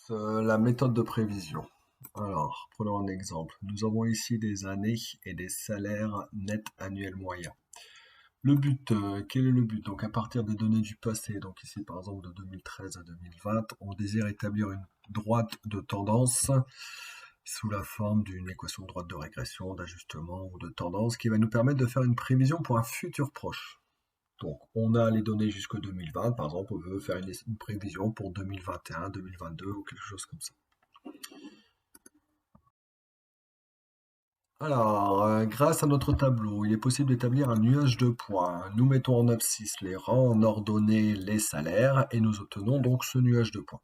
La méthode de prévision. Alors, prenons un exemple. Nous avons ici des années et des salaires nets annuels moyens. Le but, quel est le but? Donc, à partir des données du passé, donc ici par exemple de 2013 à 2020, on désire établir une droite de tendance sous la forme d'une équation de droite de régression, d'ajustement ou de tendance qui va nous permettre de faire une prévision pour un futur proche. Donc, on a les données jusqu'en 2020, par exemple, on veut faire une prévision pour 2021, 2022 ou quelque chose comme ça. Alors, grâce à notre tableau, il est possible d'établir un nuage de points. Nous mettons en abscisse les rangs, en ordonnée les salaires, et nous obtenons donc ce nuage de points.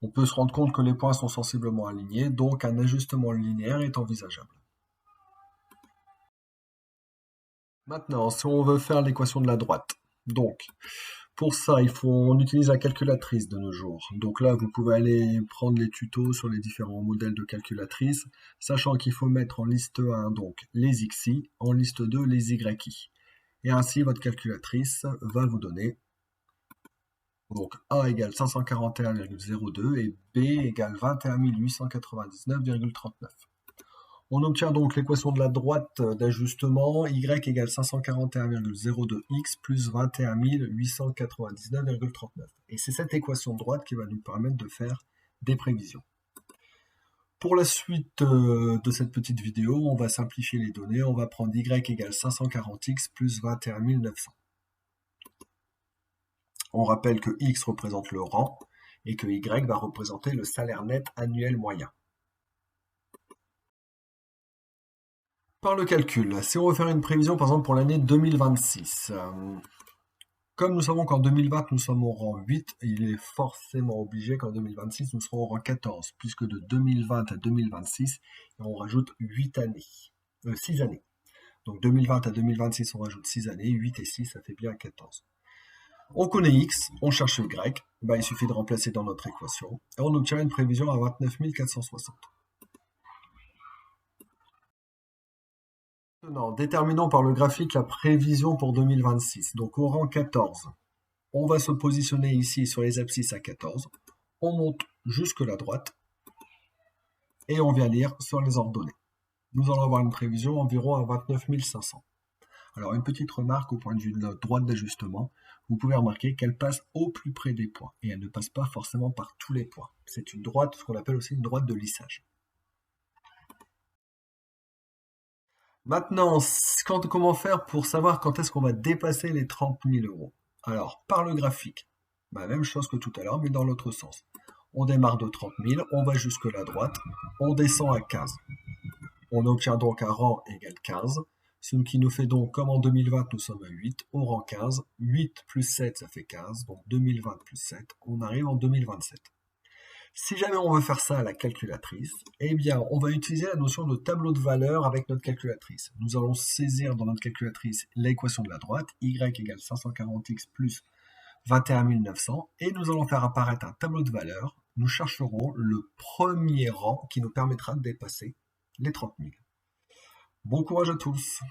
On peut se rendre compte que les points sont sensiblement alignés, donc un ajustement linéaire est envisageable. Maintenant, si on veut faire l'équation de la droite, donc pour ça, on utilise la calculatrice de nos jours. Donc là, vous pouvez aller prendre les tutos sur les différents modèles de calculatrice, sachant qu'il faut mettre en liste 1 donc les xi, en liste 2 les yi. Et ainsi, votre calculatrice va vous donner donc A égale 541,02 et B égale 21 899,39. On obtient donc l'équation de la droite d'ajustement y égale 541,02x plus 21 899,39. Et c'est cette équation de droite qui va nous permettre de faire des prévisions. Pour la suite de cette petite vidéo, on va simplifier les données. On va prendre y égale 540x plus 21 900. On rappelle que x représente le rang et que y va représenter le salaire net annuel moyen. Par le calcul, si on veut faire une prévision par exemple pour l'année 2026, comme nous savons qu'en 2020 nous sommes au rang 8, il est forcément obligé qu'en 2026 nous serons au rang 14, puisque de 2020 à 2026, on rajoute 6 années. Donc 2020 à 2026, on rajoute 6 années, 8 et 6, ça fait bien 14. On connaît x, on cherche y, il suffit de remplacer dans notre équation, et on obtient une prévision à 29 460. Maintenant, déterminons par le graphique la prévision pour 2026. Donc au rang 14, on va se positionner ici sur les abscisses à 14. On monte jusque la droite et on vient lire sur les ordonnées. Nous allons avoir une prévision environ à 29 500. Alors une petite remarque au point de vue de notre droite d'ajustement, vous pouvez remarquer qu'elle passe au plus près des points et elle ne passe pas forcément par tous les points. C'est une droite, ce qu'on appelle aussi une droite de lissage. Maintenant, comment faire pour savoir quand est-ce qu'on va dépasser les 30 000 euros? Alors, par le graphique, même chose que tout à l'heure, mais dans l'autre sens. On démarre de 30 000, on va jusque la droite, on descend à 15. On obtient donc un rang égal 15, ce qui nous fait donc, comme en 2020, nous sommes à 8, au rang 15, 8 plus 7, ça fait 15, donc 2020 plus 7, on arrive en 2027. Si jamais on veut faire ça à la calculatrice, eh bien, on va utiliser la notion de tableau de valeur avec notre calculatrice. Nous allons saisir dans notre calculatrice l'équation de la droite, y égale 540x plus 21 900, et nous allons faire apparaître un tableau de valeur. Nous chercherons le premier rang qui nous permettra de dépasser les 30 000. Bon courage à tous!